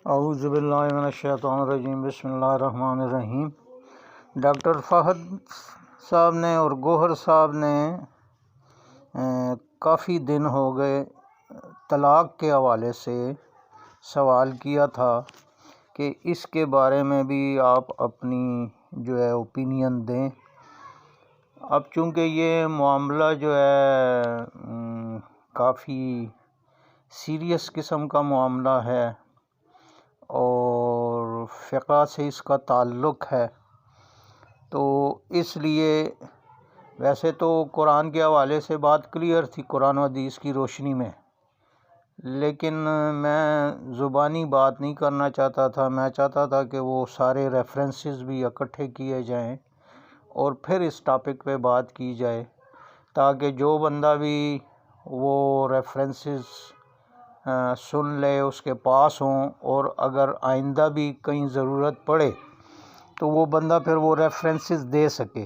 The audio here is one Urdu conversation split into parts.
اعوذ باللہ من الشیطان الرجیم، بسم اللہ الرحمن الرحیم۔ ڈاکٹر فہد صاحب نے اور گوہر صاحب نے کافی دن ہو گئے طلاق کے حوالے سے سوال کیا تھا کہ اس کے بارے میں بھی آپ اپنی اوپینین دیں۔ اب چونکہ یہ معاملہ کافی سیریس قسم کا معاملہ ہے اور فقہ سے اس کا تعلق ہے، تو اس لیے ویسے تو قرآن کے حوالے سے بات کلیئر تھی قرآن و حدیث کی روشنی میں، لیکن میں زبانی بات نہیں کرنا چاہتا تھا۔ میں چاہتا تھا کہ وہ سارے ریفرنسز بھی اکٹھے کیے جائیں اور پھر اس ٹاپک پہ بات کی جائے، تاکہ جو بندہ بھی وہ ریفرنسز سن لے اس کے پاس ہوں، اور اگر آئندہ بھی کہیں ضرورت پڑے تو وہ بندہ پھر وہ ریفرنسز دے سکے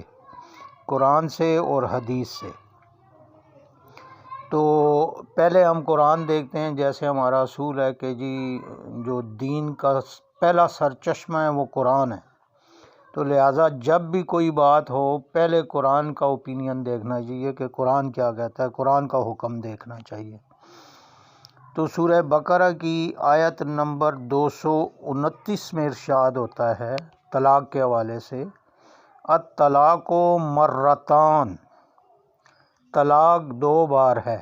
قرآن سے اور حدیث سے۔ تو پہلے ہم قرآن دیکھتے ہیں، جیسے ہمارا اصول ہے کہ جو دین کا پہلا سرچشمہ ہے وہ قرآن ہے، تو لہٰذا جب بھی کوئی بات ہو پہلے قرآن کا اوپینین دیکھنا چاہیے کہ قرآن کیا کہتا ہے، قرآن کا حکم دیکھنا چاہیے۔ تو سورہ بقرہ کی آیت نمبر 229 میں ارشاد ہوتا ہے طلاق کے حوالے سے، الطلاق مرتان، طلاق 2 بار ہے،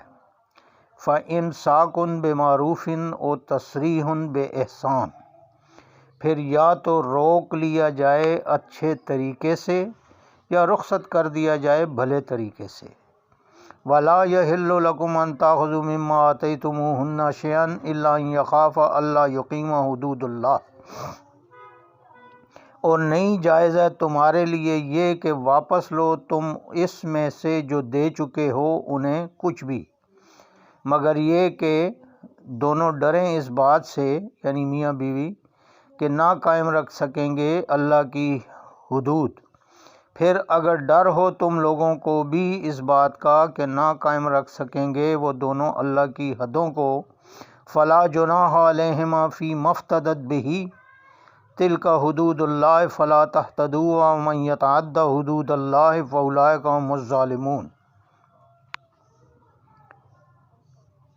فَإِمْسَاكٌ بِمَعْرُوفٍ اور تَسْرِيحٌ بِإِحْسَان، پھر یا تو روک لیا جائے اچھے طریقے سے یا رخصت کر دیا جائے بھلے طریقے سے۔ وَلَا يَحِلُّ لَكُمْ أَن تَأْخُذُوا مِمَّا آتَيْتُمُوهُنَّ شَيْئًا إِلَّا أَن يَخَافَا أَلَّا يُقِيمَا حُدُودَ اللَّهِ، اور نہیں جائز ہے تمہارے لیے یہ کہ واپس لو تم اس میں سے جو دے چکے ہو انہیں کچھ بھی، مگر یہ کہ دونوں ڈریں اس بات سے، یعنی میاں بیوی، کہ نہ قائم رکھ سکیں گے اللہ کی حدود۔ پھر اگر ڈر ہو تم لوگوں کو بھی اس بات کا کہ نہ قائم رکھ سکیں گے وہ دونوں اللہ کی حدوں کو، فلا جناح علیہما فیما افتدت بہ تلک حدود اللہ فلا تہتدوها ومن یتعد حدود اللہ فاولئک هم الظالمون،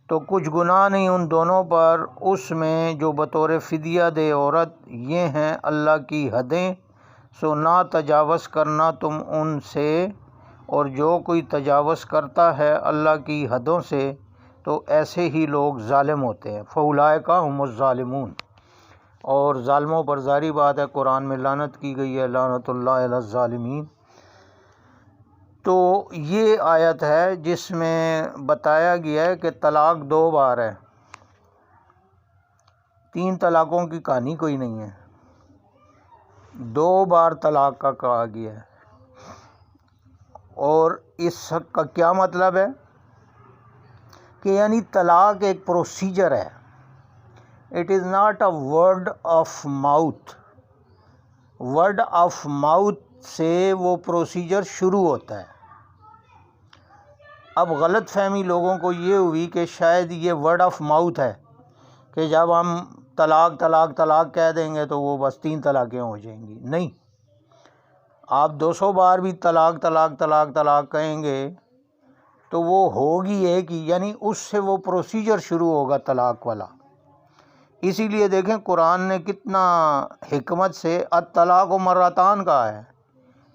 تو کچھ گناہ نہیں ان دونوں پر اس میں جو بطور فدیہ دے عورت، یہ ہیں اللہ کی حدیں، سو نہ تجاوز کرنا تم ان سے، اور جو کوئی تجاوز کرتا ہے اللہ کی حدوں سے تو ایسے ہی لوگ ظالم ہوتے ہیں، فَأُولَٰئِکَ هُمُ الظَّالِمُونَ۔ اور ظالموں پر ظاہری بات ہے قرآن میں لعنت کی گئی ہے، لعنت اللہ علی الظالمین۔ تو یہ آیت ہے جس میں بتایا گیا ہے کہ طلاق 2 بار ہے، 3 طلاقوں کی کہانی کوئی نہیں ہے، 2 بار طلاق کا کہا گیا ہے۔ اور اس کا کیا مطلب ہے کہ یعنی طلاق ایک پروسیجر ہے، it is not a word of mouth. Word of mouth سے وہ پروسیجر شروع ہوتا ہے۔ اب غلط فہمی لوگوں کو یہ ہوئی کہ شاید یہ ورڈ آف ماؤتھ ہے کہ جب ہم طلاق طلاق طلاق کہہ دیں گے تو وہ بس 3 طلاقیں ہو جائیں گی۔ نہیں، آپ 200 بار بھی طلاق طلاق طلاق طلاق کہیں گے تو وہ ہوگی ایک ہی، یعنی اس سے وہ پروسیجر شروع ہوگا طلاق والا۔ اسی لیے دیکھیں قرآن نے کتنا حکمت سے الطلاق مرتان کہا ہے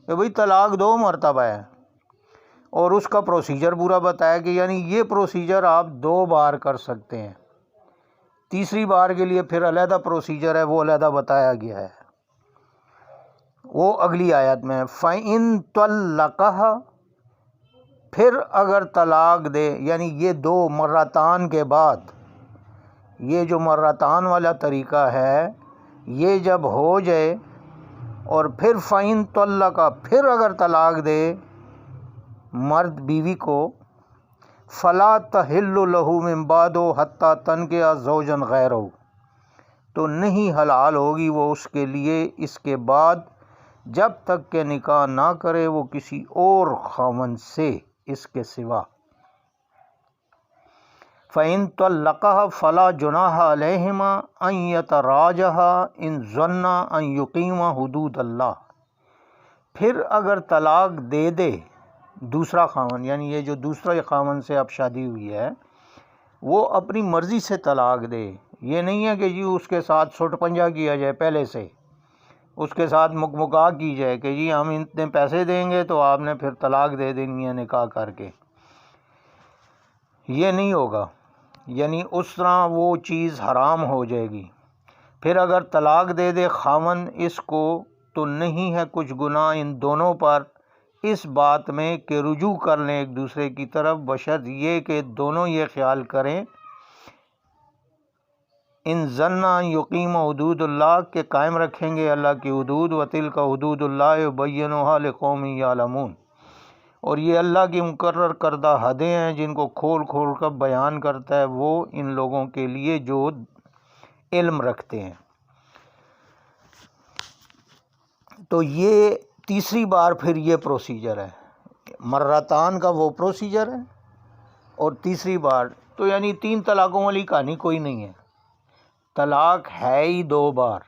کہ بھئی طلاق 2 مرتبہ ہے، اور اس کا پروسیجر پورا بتایا کہ یعنی یہ پروسیجر آپ 2 بار کر سکتے ہیں، تیسری بار کے لیے پھر علیحدہ پروسیجر ہے، وہ علیحدہ بتایا گیا ہے، وہ اگلی آیت میں فَإِن طَلَّقَهَا، پھر اگر طلاق دے، یعنی یہ 2 مرتان کے بعد، یہ جو مرتان والا طریقہ ہے یہ جب ہو جائے، اور پھر فَإِن طَلَّقَ، پھر اگر طلاق دے مرد بیوی کو، فَلَا تَحِلُّ لَهُ مِن بَعْدُ حَتَّى تَنكِحَ زَوْجًا غَيْرَهُ، تو نہیں حلال ہوگی وہ اس کے لیے اس کے بعد جب تک کہ نکاح نہ کرے وہ کسی اور خاوند سے اس کے سوا۔ فَإِن طَلَّقَهَا فَلَا جُنَاحَ عَلَيْهِمَا أَن يَتَرَاجَعَا إِن ظَنَّا أَن يُقِيمَا حُدُودَ اللہ۔ پھر اگر طلاق دے دے دوسرا خاوند، یعنی یہ جو دوسرا خاوند سے اب شادی ہوئی ہے وہ اپنی مرضی سے طلاق دے، یہ نہیں ہے کہ جی اس کے ساتھ سٹ پنجہ کیا جائے، پہلے سے اس کے ساتھ مکمکا کی جائے کہ جی ہم اتنے پیسے دیں گے تو آپ نے پھر طلاق دے دینی ہے نکاح کر کے، یہ نہیں ہوگا، یعنی اس طرح وہ چیز حرام ہو جائے گی۔ پھر اگر طلاق دے دے خاوند اس کو تو نہیں ہے کچھ گناہ ان دونوں پر اس بات میں کہ رجوع کر لیں ایک دوسرے کی طرف، بشرط یہ کہ دونوں یہ خیال کریں ان ظنّا یقیم حدود اللہ کے قائم رکھیں گے اللہ کی حدود، وتلک حدود اللہ یبینھا لقوم یعلمون، اور یہ اللہ کی مقرر کردہ حدیں ہیں جن کو کھول کھول کر بیان کرتا ہے وہ ان لوگوں کے لیے جو علم رکھتے ہیں۔ تو یہ تیسری بار پھر یہ پروسیجر ہے، مرتان کا وہ پروسیجر ہے اور تیسری بار تو یعنی 3 طلاقوں والی کہانی کوئی نہیں ہے، طلاق ہے ہی 2 بار،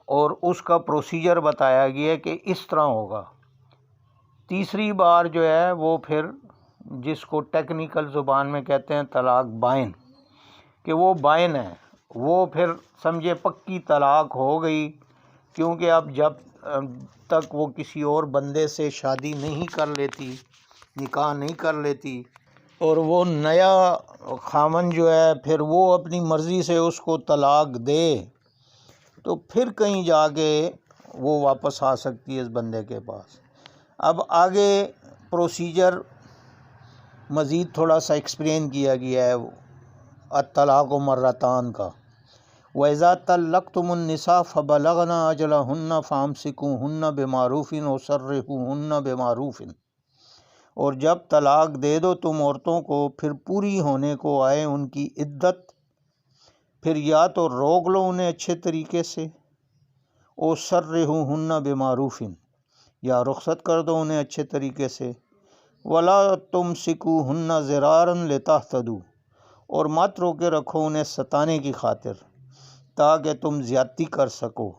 اور اس کا پروسیجر بتایا گیا ہے کہ اس طرح ہوگا۔ تیسری بار جو ہے وہ پھر جس کو ٹیکنیکل زبان میں کہتے ہیں طلاق بائن، کہ وہ بائن ہے، وہ پھر سمجھے پکی طلاق ہو گئی، کیونکہ اب جب تک وہ کسی اور بندے سے شادی نہیں کر لیتی، نکاح نہیں کر لیتی، اور وہ نیا خامن جو ہے پھر وہ اپنی مرضی سے اس کو طلاق دے تو پھر کہیں جا کے وہ واپس آ سکتی ہے اس بندے کے پاس۔ اب آگے پروسیجر مزید تھوڑا سا ایکسپلین کیا گیا ہے الطلاق مرتان کا۔ وَإِذَا طَلَّقْتُمُ النِّسَاءَ فَبَلَغْنَ أَجَلَهُنَّ فَأَمْسِكُوهُنَّ بِمَعْرُوفٍ وَسَرِّحُوهُنَّ بِمَعْرُوفٍ، اور جب طلاق دے دو تم عورتوں کو پھر پوری ہونے کو آئے ان کی عدت، پھر یا تو روک لو انہیں اچھے طریقے سے، وَسَرِّحُوهُنَّ بِمَعْرُوفٍ، یا رخصت کر دو انہیں اچھے طریقے سے، وَلَا تُمْسِكُوهُنَّ ضِرَارًا لِتَعْتَدُوا، اور مت روکے رکھو انہیں ستانے کی خاطر تاکہ تم زیادتی کر سکو۔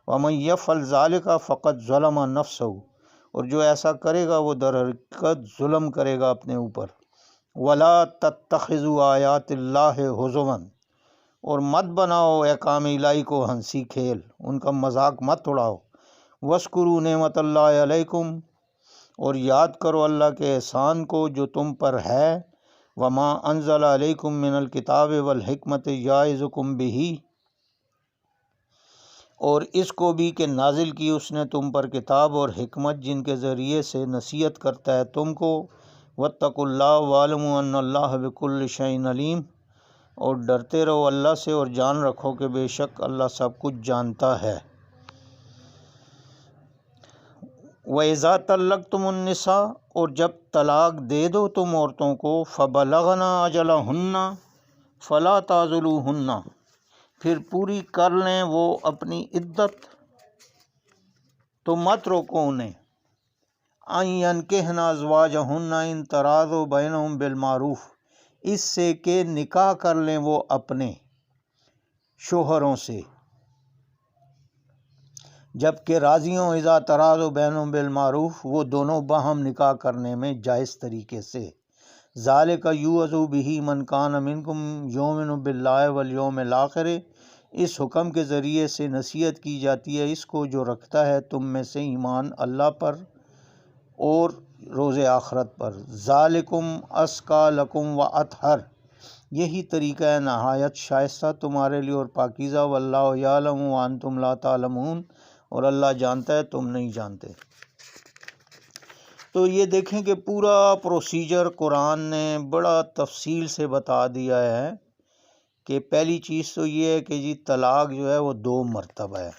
وَمَن يَفْعَلْ ذَلِكَ فَقَدْ ظَلَمَ نَفْسَهُ، اور جو ایسا کرے گا وہ در حقیقت ظلم کرے گا اپنے اوپر۔ وَلَا تَتَّخِذُوا آیَاتِ اللَّهِ هُزُوًا، اور مت بناؤ احکام الہی کو ہنسی کھیل، ان کا مذاق مت اڑاؤ۔ وَاذْكُرُوا نِعْمَتَ اللَّهِ عَلَيْكُمْ، اور یاد کرو اللہ کے احسان کو جو تم پر ہے۔ وَمَا أَنزَلَ عَلَيْكُم مِّنَ الْكِتَابِ وَالْحِكْمَةِ يَعِظُكُم بِهِ، اور اس کو بھی کہ نازل کی اس نے تم پر کتاب اور حکمت جن کے ذریعے سے نصیحت کرتا ہے تم کو۔ وَاتَّقُوا اللَّهَ وَاعْلَمُوا أَنَّ اللَّهَ بِكُلِّ شَيْءٍ عَلِيمٌ، اور ڈرتے رہو اللہ سے اور جان رکھو کہ بے شک اللہ سب کچھ جانتا ہے۔ وَإِذَا طَلَّقْتُمُ النِّسَاءَ، اور جب طلاق دے دو تم عورتوں کو، فَبَلَغْنَ أَجَلَهُنَّ فَلَا تَعْضُلُوهُنَّ، پھر پوری کر لیں وہ اپنی عدت تو مت روکو انہیں، أَن يَنكِحْنَ أَزْوَاجَهُنَّ إِن تَرَاضَوْا بَيْنَهُم بِالْمَعْرُوفِ، اس سے کہ نکاح کر لیں وہ اپنے شوہروں سے جبکہ راضی ہوں۔ اذا تراضوا بینہم بالمعروف، وہ دونوں باہم نکاح کرنے میں جائز طریقے سے۔ ذالک یوعظ بہ من کان منکم یؤمن باللہ والیوم الآخر، اس حکم کے ذریعے سے نصیحت کی جاتی ہے اس کو جو رکھتا ہے تم میں سے ایمان اللہ پر اور روز آخرت پر۔ ذالکم ازکی لکم واطہر، یہی طریقہ ہے نہایت شائستہ تمہارے لیے اور پاکیزہ۔ واللہ یعلم وانتم لا تعلمون، اور اللہ جانتا ہے تم نہیں جانتے۔ تو یہ دیکھیں کہ پورا پروسیجر قرآن نے بڑا تفصیل سے بتا دیا ہے کہ پہلی چیز تو یہ ہے کہ جی طلاق جو ہے وہ 2 مرتبہ ہے،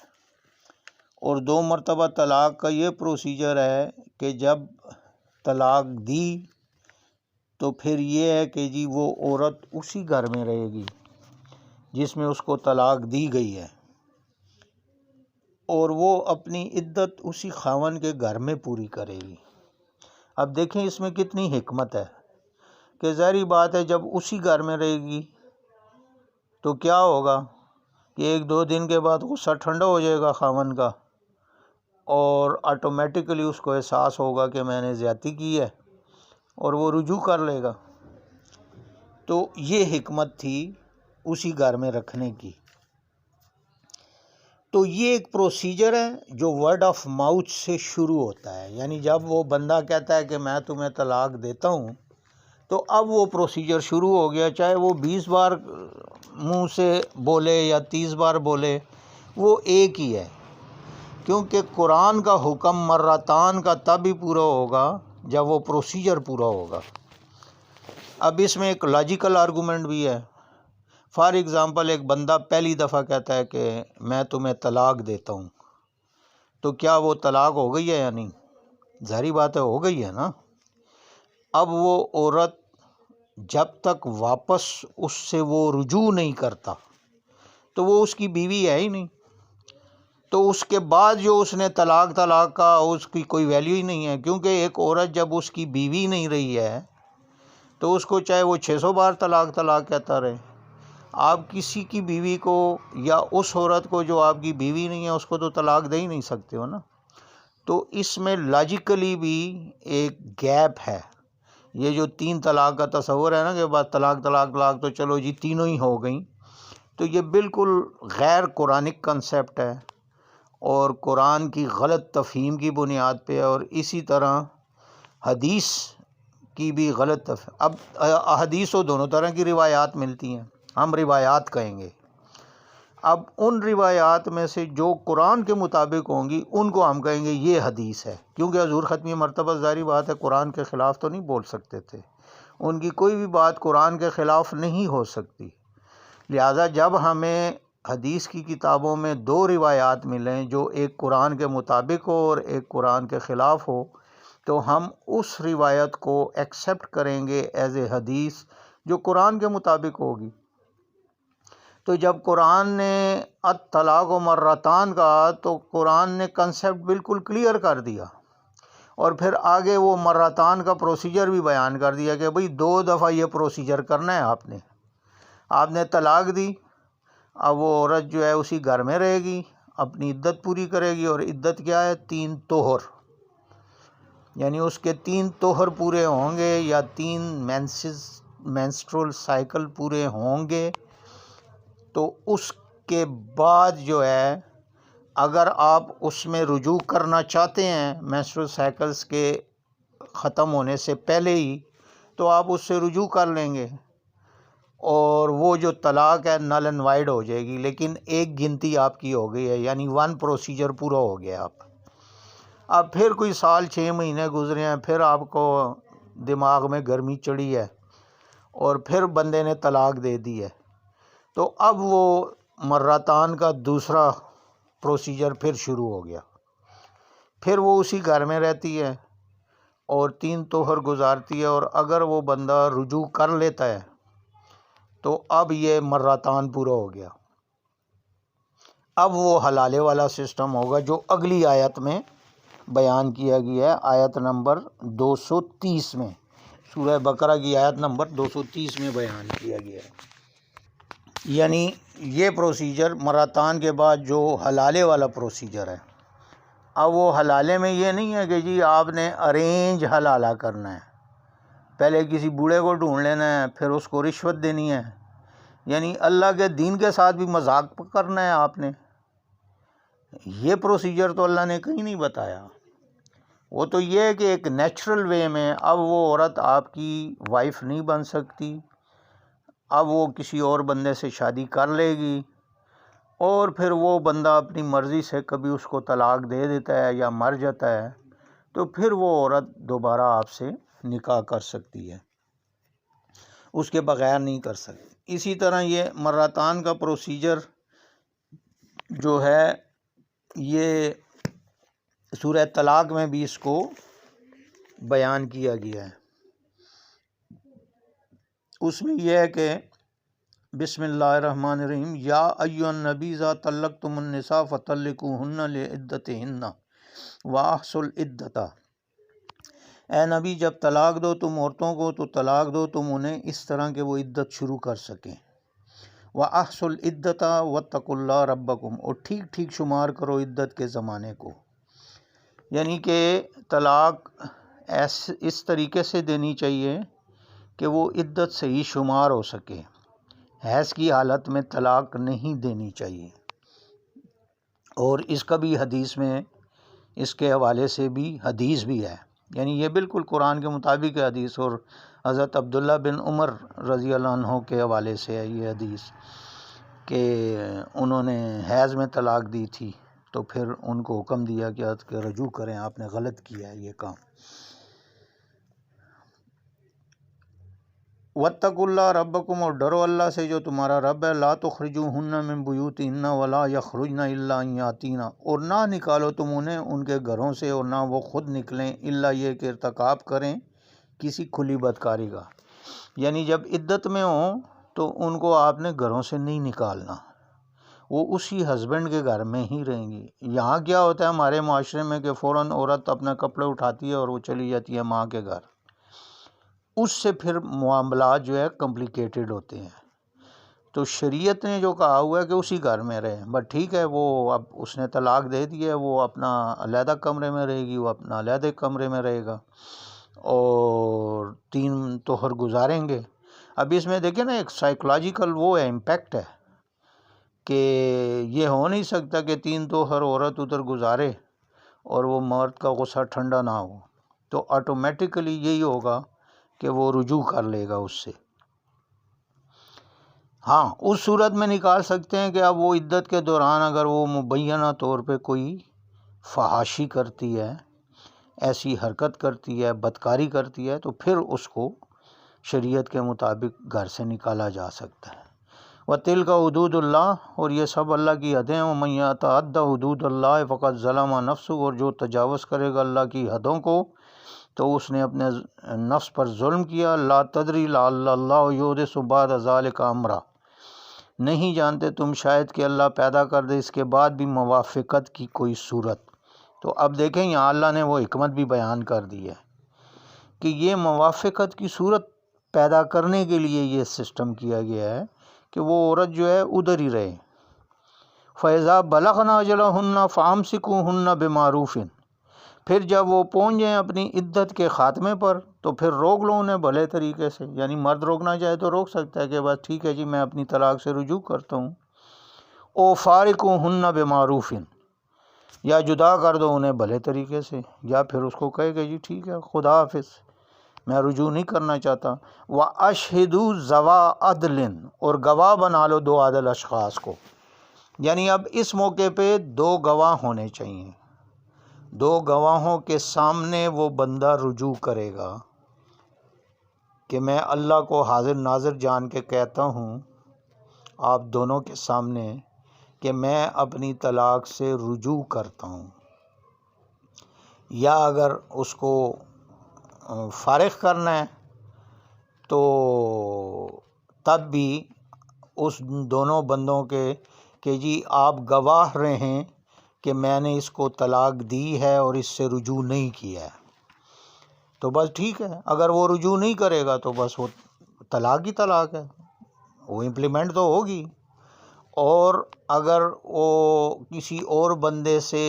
اور 2 مرتبہ طلاق کا یہ پروسیجر ہے کہ جب طلاق دی تو پھر یہ ہے کہ جی وہ عورت اسی گھر میں رہے گی جس میں اس کو طلاق دی گئی ہے، اور وہ اپنی عدت اسی خاوند کے گھر میں پوری کرے گی۔ اب دیکھیں اس میں کتنی حکمت ہے۔ کہ ظاہری بات ہے جب اسی گھر میں رہے گی تو کیا ہوگا کہ ایک دو دن کے بعد غصہ ٹھنڈا ہو جائے گا خاوند کا، اور آٹومیٹکلی اس کو احساس ہوگا کہ میں نے زیادتی کی ہے اور وہ رجوع کر لے گا۔ تو یہ حکمت تھی اسی گھر میں رکھنے کی۔ تو یہ ایک پروسیجر ہے جو ورڈ آف ماؤتھ سے شروع ہوتا ہے، یعنی جب وہ بندہ کہتا ہے کہ میں تمہیں طلاق دیتا ہوں تو اب وہ پروسیجر شروع ہو گیا، چاہے وہ 20 بار منہ سے بولے یا 30 بار بولے، وہ ایک ہی ہے، کیونکہ قرآن کا حکم مرتان کا تب ہی پورا ہوگا جب وہ پروسیجر پورا ہوگا۔ اب اس میں ایک لاجیکل آرگومنٹ بھی ہے۔ فار ایگزامپل ایک بندہ پہلی دفعہ کہتا ہے کہ میں تمہیں طلاق دیتا ہوں، تو کیا وہ طلاق ہو گئی ہے یا نہیں؟ ظاہری بات ہے ہو گئی ہے نا۔ اب وہ عورت جب تک واپس اس سے وہ رجوع نہیں کرتا تو وہ اس کی بیوی ہے ہی نہیں، تو اس کے بعد جو اس نے طلاق کا اس کی کوئی ویلیو ہی نہیں ہے، کیونکہ ایک عورت جب اس کی بیوی نہیں رہی ہے تو اس کو چاہے وہ 600 بار طلاق کہتا رہے، آپ کسی کی بیوی کو یا اس عورت کو جو آپ کی بیوی نہیں ہے اس کو تو طلاق دے ہی نہیں سکتے ہو نا۔ تو اس میں لاجیکلی بھی ایک گیپ ہے۔ یہ جو 3 طلاق کا تصور ہے نا کہ بس طلاق تو چلو جی تینوں ہی ہو گئیں، تو یہ بالکل غیر قرآنک کنسیپٹ ہے اور قرآن کی غلط تفہیم کی بنیاد پہ، اور اسی طرح حدیث کی بھی غلط تفہیم۔ اب حدیث و دونوں طرح کی روایات ملتی ہیں، ہم روایات کہیں گے۔ اب ان روایات میں سے جو قرآن کے مطابق ہوں گی ان کو ہم کہیں گے یہ حدیث ہے، کیونکہ حضور ختمی مرتبہ ظاہری بات ہے قرآن کے خلاف تو نہیں بول سکتے تھے، ان کی کوئی بھی بات قرآن کے خلاف نہیں ہو سکتی۔ لہٰذا جب ہمیں حدیث کی کتابوں میں 2 روایات ملیں جو ایک قرآن کے مطابق ہو اور ایک قرآن کے خلاف ہو، تو ہم اس روایت کو ایکسیپٹ کریں گے ایز اے حدیث جو قرآن کے مطابق ہوگی۔ تو جب قرآن نے الطلاق مرتان کہا تو قرآن نے کنسیپٹ بالکل کلیئر کر دیا، اور پھر آگے وہ مرتان کا پروسیجر بھی بیان کر دیا کہ بھئی 2 دفعہ یہ پروسیجر کرنا ہے آپ نے طلاق دی، اب وہ عورت جو ہے اسی گھر میں رہے گی، اپنی عدت پوری کرے گی، اور عدت کیا ہے؟ 3 طہر، یعنی اس کے 3 طہر پورے ہوں گے یا 3 مینسٹرول سائیکل پورے ہوں گے، تو اس کے بعد جو ہے اگر آپ اس میں رجوع کرنا چاہتے ہیں مینسٹرول سائیکلز کے ختم ہونے سے پہلے ہی، تو آپ اس سے رجوع کر لیں گے اور وہ جو طلاق ہے نل اینڈ وائڈ ہو جائے گی، لیکن ایک گنتی آپ کی ہو گئی ہے، یعنی 1 پروسیجر پورا ہو گیا۔ اب پھر کوئی سال 6 مہینے گزرے ہیں، پھر آپ کو دماغ میں گرمی چڑھی ہے اور پھر بندے نے طلاق دے دی ہے، تو اب وہ مرتان کا دوسرا پروسیجر پھر شروع ہو گیا، پھر وہ اسی گھر میں رہتی ہے اور 3 طہر گزارتی ہے، اور اگر وہ بندہ رجوع کر لیتا ہے تو اب یہ مرتان پورا ہو گیا۔ اب وہ حلالے والا سسٹم ہوگا جو اگلی آیت میں بیان کیا گیا ہے، آیت نمبر 230 میں، سورہ بقرہ کی آیت نمبر 230 میں بیان کیا گیا ہے۔ یعنی یہ پروسیجر مرتان کے بعد جو حلالے والا پروسیجر ہے، اب وہ حلالے میں یہ نہیں ہے کہ جی آپ نے ارینج حلالہ کرنا ہے، پہلے کسی بوڑھے کو ڈھونڈ لینا ہے پھر اس کو رشوت دینی ہے، یعنی اللہ کے دین کے ساتھ بھی مذاق کرنا ہے آپ نے۔ یہ پروسیجر تو اللہ نے کہیں نہیں بتایا، وہ تو یہ ہے کہ ایک نیچرل وے میں اب وہ عورت آپ کی وائف نہیں بن سکتی، اب وہ کسی اور بندے سے شادی کر لے گی، اور پھر وہ بندہ اپنی مرضی سے کبھی اس کو طلاق دے دیتا ہے یا مر جاتا ہے، تو پھر وہ عورت دوبارہ آپ سے نکاح کر سکتی ہے، اس کے بغیر نہیں کر سکتی۔ اسی طرح یہ مرتان کا پروسیجر جو ہے یہ سورہ طلاق میں بھی اس کو بیان کیا گیا ہے۔ اس میں یہ ہے کہ بسم اللہ الرحمن الرحیم، یا ایھا النبی اذا طلقتم النساء فطلقوہن لعدتہن واحصوا العدۃ۔ اے نبی جب طلاق دو تم عورتوں کو تو طلاق دو تم انہیں اس طرح کہ وہ عدت شروع کر سکیں۔ وَأَحْصُوا الْعِدَّةَ وَاتَّقُوا اللَّهَ رَبَّكُمْ، اور ٹھیک ٹھیک شمار کرو عدت کے زمانے کو، یعنی کہ طلاق اس طریقے سے دینی چاہیے کہ وہ عدت صحیح شمار ہو سکے۔ حیض کی حالت میں طلاق نہیں دینی چاہیے، اور اس کا بھی حدیث میں اس کے حوالے سے بھی حدیث بھی ہے، یعنی یہ بالکل قرآن کے مطابق ہے حدیث، اور حضرت عبداللہ بن عمر رضی اللہ عنہ کے حوالے سے ہے یہ حدیث کہ انہوں نے حیض میں طلاق دی تھی، تو پھر ان کو حکم دیا کہ رجوع کریں، آپ نے غلط کیا ہے یہ کام۔ وَاتَّقُوا اللَّهَ رَبَّكُمْ، اور ڈرو اللہ سے جو تمہارا رب ہے۔ لَا تُخْرِجُوهُنَّ مِن بُيُوتِهِنَّ وَلَا يَخْرُجْنَ إِلَّا أَن يَأْتِينَ، اور نہ نکالو تم انہیں ان کے گھروں سے، اور نہ وہ خود نکلیں، الا یہ کہ ارتکاب کریں کسی کھلی بدکاری کا، یعنی جب عدت میں ہوں تو ان کو آپ نے گھروں سے نہیں نکالنا، وہ اسی ہسبینڈ کے گھر میں ہی رہیں گی۔ یہاں کیا ہوتا ہے ہمارے معاشرے میں کہ فوراً عورت اپنے کپڑے اٹھاتی ہے اور وہ چلی جاتی ہے ماں کے گھر، اس سے پھر معاملات جو ہے کمپلیکیٹڈ ہوتے ہیں۔ تو شریعت نے جو کہا ہوا ہے کہ اسی گھر میں رہے، بٹ ٹھیک ہے، وہ اب اس نے طلاق دے دی ہے، وہ اپنا علیحدہ کمرے میں رہے گی، وہ اپنا علیحدہ کمرے میں رہے گا اور 3 طہر گزاریں گے۔ اب اس میں دیکھیں نا ایک سائیکولوجیکل وہ ہے، امپیکٹ ہے کہ یہ ہو نہیں سکتا کہ 3 طہر عورت ادھر گزارے اور وہ مرد کا غصہ ٹھنڈا نہ ہو، تو آٹومیٹیکلی یہی ہوگا کہ وہ رجوع کر لے گا اس سے۔ ہاں اس صورت میں نکال سکتے ہیں کہ اب وہ عدت کے دوران اگر وہ مبینہ طور پہ کوئی فحاشی کرتی ہے، ایسی حرکت کرتی ہے، بدکاری کرتی ہے، تو پھر اس کو شریعت کے مطابق گھر سے نکالا جا سکتا ہے۔ وَتِلْكَ حُدُودُ اللّہ، اور یہ سب اللہ کی حدیں ہیں۔ وَمَن يَتَعَدَّ حُدُودَ اللّہ فَقَدْ ظَلَمَ نَفْسَهُ، اور جو تجاوز کرے گا اللہ کی حدوں کو تو اس نے اپنے نفس پر ظلم کیا۔ لا تدری لعل اللہ یحدث بعد ذلک امرا، نہیں جانتے تم شاید کہ اللہ پیدا کر دے اس کے بعد بھی موافقت کی کوئی صورت۔ تو اب دیکھیں یہاں اللہ نے وہ حکمت بھی بیان کر دی ہے کہ یہ موافقت کی صورت پیدا کرنے کے لیے یہ سسٹم کیا گیا ہے کہ وہ عورت جو ہے ادھر ہی رہے۔ فَإِذَا بَلَغْنَ أَجَلَهُنَّ فَأَمْسِكُوهُنَّ بِمَعْرُوفٍ، پھر جب وہ پہنچ جائیں اپنی عدت کے خاتمے پر تو پھر روک لو انہیں بھلے طریقے سے، یعنی مرد روکنا چاہے تو روک سکتا ہے کہ بس ٹھیک ہے جی میں اپنی طلاق سے رجوع کرتا ہوں۔ او فارقوہن بمعروف، یا جدا کر دو انہیں بھلے طریقے سے، یا پھر اس کو کہے کہ جی ٹھیک ہے خدا حافظ میں رجوع نہیں کرنا چاہتا۔ وَأَشْهِدُوا ذَوَا عَدْلٍ، اور گواہ بنا لو 2 عادل اشخاص کو، یعنی اب اس موقع پہ 2 گواہ ہونے چاہیے، 2 گواہوں کے سامنے وہ بندہ رجوع کرے گا کہ میں اللہ کو حاضر ناظر جان کے کہتا ہوں آپ دونوں کے سامنے کہ میں اپنی طلاق سے رجوع کرتا ہوں، یا اگر اس کو فارغ کرنا ہے تو تب بھی اس دونوں بندوں کے کہ جی آپ گواہ رہیں کہ میں نے اس کو طلاق دی ہے اور اس سے رجوع نہیں کیا ہے، تو بس ٹھیک ہے۔ اگر وہ رجوع نہیں کرے گا تو بس وہ طلاق ہی طلاق ہے، وہ امپلیمنٹ تو ہوگی۔ اور اگر وہ کسی اور بندے سے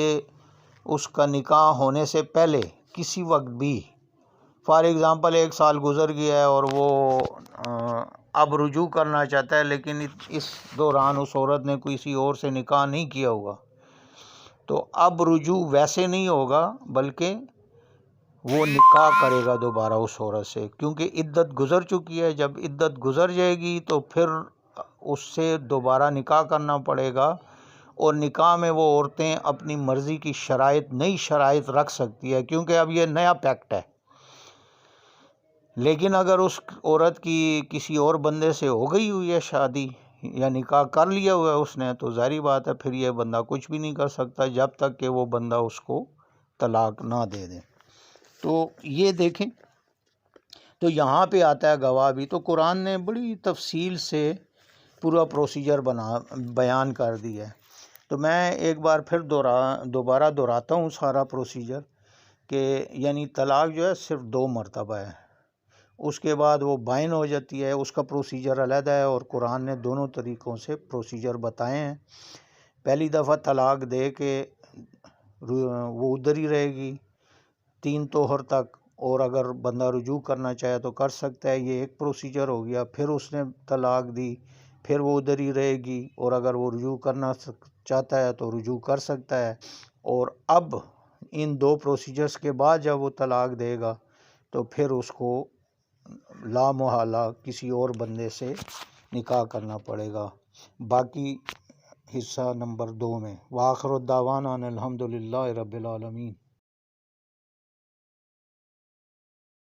اس کا نکاح ہونے سے پہلے کسی وقت بھی، فار ایگزامپل 1 سال گزر گیا ہے اور وہ اب رجوع کرنا چاہتا ہے لیکن اس دوران اس عورت نے کسی اور سے نکاح نہیں کیا ہوگا، تو اب رجوع ویسے نہیں ہوگا بلکہ وہ نکاح کرے گا دوبارہ اس عورت سے، کیونکہ عدت گزر چکی ہے۔ جب عدت گزر جائے گی تو پھر اس سے دوبارہ نکاح کرنا پڑے گا، اور نکاح میں وہ عورتیں اپنی مرضی کی شرائط، نئی شرائط رکھ سکتی ہے کیونکہ اب یہ نیا پیکٹ ہے۔ لیکن اگر اس عورت کی کسی اور بندے سے ہو گئی ہوئی ہے شادی یا نکاح کر لیا ہوا ہے اس نے، تو ظاہری بات ہے پھر یہ بندہ کچھ بھی نہیں کر سکتا جب تک کہ وہ بندہ اس کو طلاق نہ دے دے۔ تو یہ دیکھیں، تو یہاں پہ آتا ہے گواہ بھی، تو قرآن نے بڑی تفصیل سے پورا پروسیجر بیان کر دیا ہے۔ تو میں ایک بار پھر دوبارہ دہراتا ہوں سارا پروسیجر کہ یعنی طلاق جو ہے صرف 2 مرتبہ ہے، اس کے بعد وہ بائن ہو جاتی ہے، اس کا پروسیجر علیحدہ ہے، اور قرآن نے دونوں طریقوں سے پروسیجر بتائے ہیں۔ پہلی دفعہ طلاق دے کے وہ ادھر ہی رہے گی 3 طہر تک، اور اگر بندہ رجوع کرنا چاہے تو کر سکتا ہے، یہ ایک پروسیجر ہو گیا۔ پھر اس نے طلاق دی، پھر وہ ادھر ہی رہے گی، اور اگر وہ رجوع کرنا چاہتا ہے تو رجوع کر سکتا ہے۔ اور اب ان 2 پروسیجرز کے بعد جب وہ طلاق دے گا تو پھر اس کو لا محالہ کسی اور بندے سے نکاح کرنا پڑے گا۔ باقی حصہ نمبر 2 میں۔ وآخر الدعوانا ان الحمد للہ رب العالمین۔